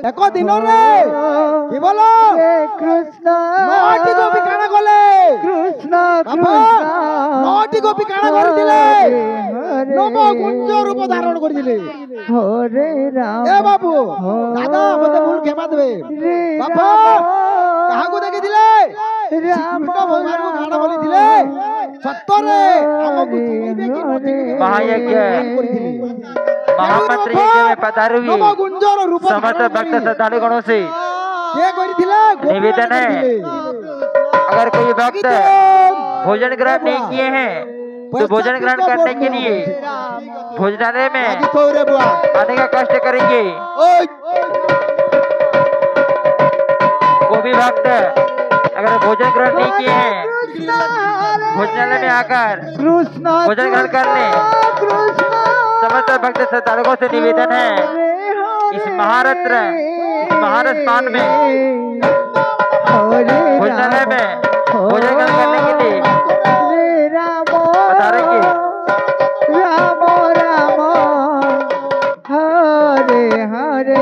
এক দিনরে কি বলো কৃষ্ণ নটি গোপী কানা গলে কৃষ্ণ বাবা নটি গোপী কানা করে দিলে নব কুঞ্জ রূপ ধারণ করে দিলে হরে রাম এ বাবু দাদা মতে ভুল ক্ষমা দেবে বাবা কাহাকু দেখে দিলে শ্রীকৃষ্ণ ভগবানଙ୍କୁ কানা বলি দিলে সত্যরে আমକୁ ଚିହ୍ନିବେ କି ନ ଚିହ୍ନିବେ महायज्ञ କରିଥିଲେ महामंत्र यज्ञ में पधारुवी ନବ କୁଞ୍ଜର ରୂପ समस्त भक्त श्रद्धालु गणों से କିଏ କରିଥିଲେ निवेदन है अगर कोई भक्त भोजन ग्रहण नहीं किए हैं तो भोजन ग्रहण करने के लिए भोजनालय में आने का कष्ट करेंगे। वो भी भक्त अगर भोजन ग्रहण नहीं किए हैं भोजनालय में आकर भोजन ग्रहण कर ले। समस्त भक्त श्रद्धालुओं से निवेदन है इस महारत्न इस महारस्थान में भोजनालय में भोजन ग्रहण करने के लिए पधारेंगे। राम राम हरे हरे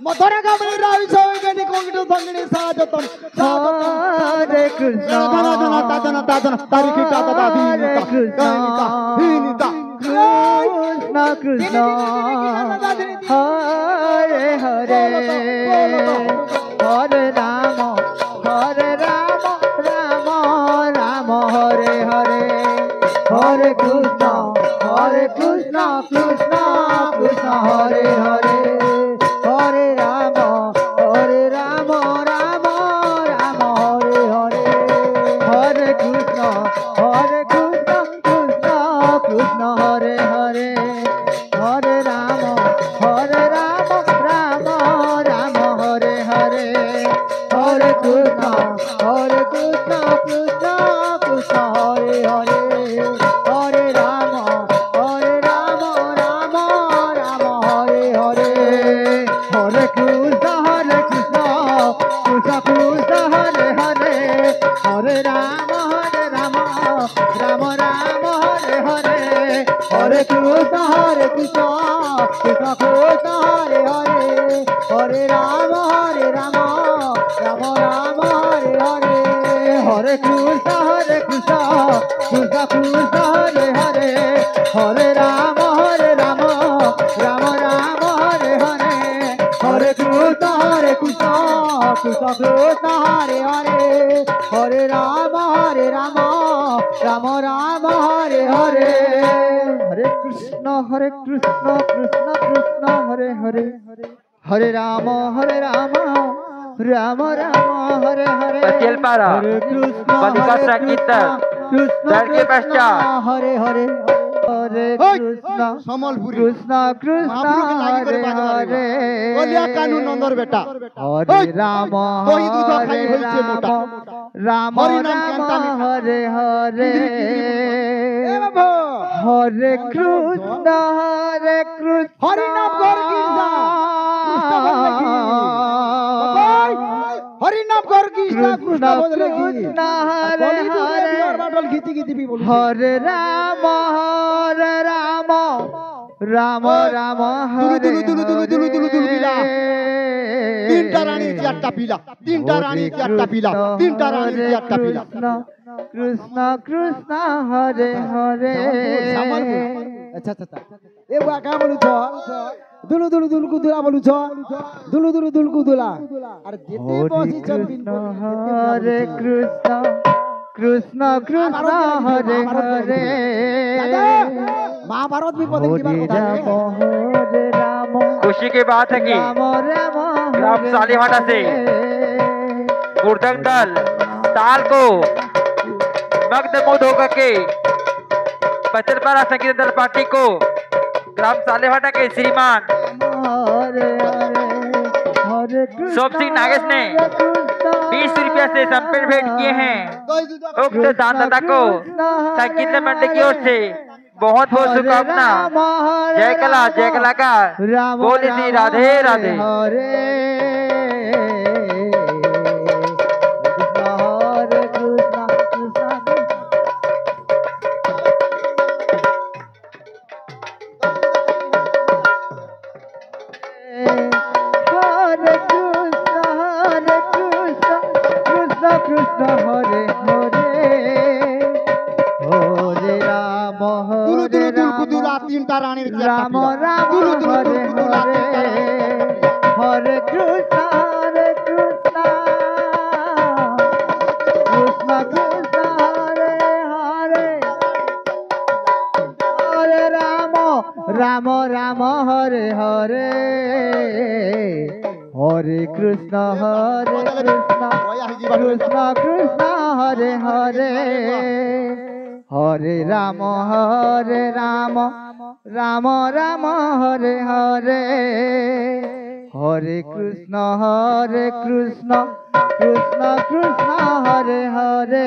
মথুরা কামনি রাই সৌগনি কোঙ্গিটো সঙ্গিনি সাজতম হরে কৃষ্ণ তারিখি টাটা হরে কৃষ্ণ হিনিতা কৃষ্ণ কৃষ্ণ হরে হরে হরে রাম রাম রাম হরে হরে হরে কৃষ্ণ কৃষ্ণ কৃষ্ণ হরে হরে হরে রাম রাম রাম হরে হরে হরে কৃষ্ণ কৃষ্ণ কৃষ্ণ হরে হরে হরে রাম রাম রাম হরে হরে হরে কৃষ্ণ কৃষ্ণ কৃষ্ণ হরে হরে হরে রাম রাম রাম হরে হরে হরে কৃষ্ণ কৃষ্ণ কৃষ্ণ হরে হরে হরে রাম রাম রাম হরে হরে হরে কৃষ্ণ কৃষ্ণ কৃষ্ণ হরে হরে হরে রাম রাম রাম হরে হরে হরে কৃষ্ণ কৃষ্ণ কৃষ্ণ হরে হরে হরে রাম রাম রাম হরে হরে হরে কৃষ্ণ কৃষ্ণ কৃষ্ণ হরে হরে হরে রাম রাম রাম হরে হরে হরে কৃষ্ণ কৃষ্ণ কৃষ্ণ হরে হরে হরে রাম রাম রাম हरे हरे पचेलपाड़ा बालिका संकीर्तन दल के पश्चात हरे हरे हरे कृष्ण समलपुरी कृष्ण कृष्ण हरे हरे बोलिया कानून नंदर बेटा हरे राम कोई दूधा खाई हरे होई छे मोटा राम हरि नाम राम केनता मिठा। हरे हरे ए बाबू हरे कृष्ण हरि नाम कर कीर्ता कृष्ण बोल हरि नाम कर कीर्ता कृष्ण बोल कृष्ण हरे हरे बाटल गीती गीती भी बोल हरे राम राम राम हरे दुलु पिला तीनटा रानी चारटा पिला तीनटा रानी चारटा पिला तीनटा रानी चारटा पिला कृष्ण कृष्ण हरे हरे अच्छा अच्छा ए बुआ का बोलू छ दुलु दुलु दुलु कुदुला बोलू छ दुलु दुलु दुलु कुदुला अरे जेते बसी चल बिन हरे कृष्ण कृष्ण कृष्ण हरे हरे महाभारत भी पढ़ने की बात बता रहे हरे राम खुशी की बात है कि राम राम ग्राम सालीहाटा से गुर्दंग दल ताल को मग्नमुग्ध होकर के पचलपाड़ा संगीत दल पार्टी को ग्राम सालीहाटा के श्रीमान हरे हरे हरे कृष्ण शोभ सिंह नागेश ने 20 रुपया से संपेट भेंट किए हैं उक्त दानदाता को संगीत मंडली की ओर से बहुत बहुत शुभकामना। जय कलाकार बोली श्री राधे राधे। हरे कृष्ण कृष्ण हरे कृष्ण कृष्ण हरे हरे हरे राम दुलु हरे दुलु दुलु राम कुदुला तीनटा रानी राम राम दुलु दुलु हरे कुदुला हरे हरे कृष्ण कृष्ण कृष्ण हरे हरे हरे राम राम हरे हरे हरे कृष्ण कृष्ण कृष्ण हरे हरे हरे राम राम राम हरे हरे हरे कृष्ण कृष्ण कृष्ण हरे हरे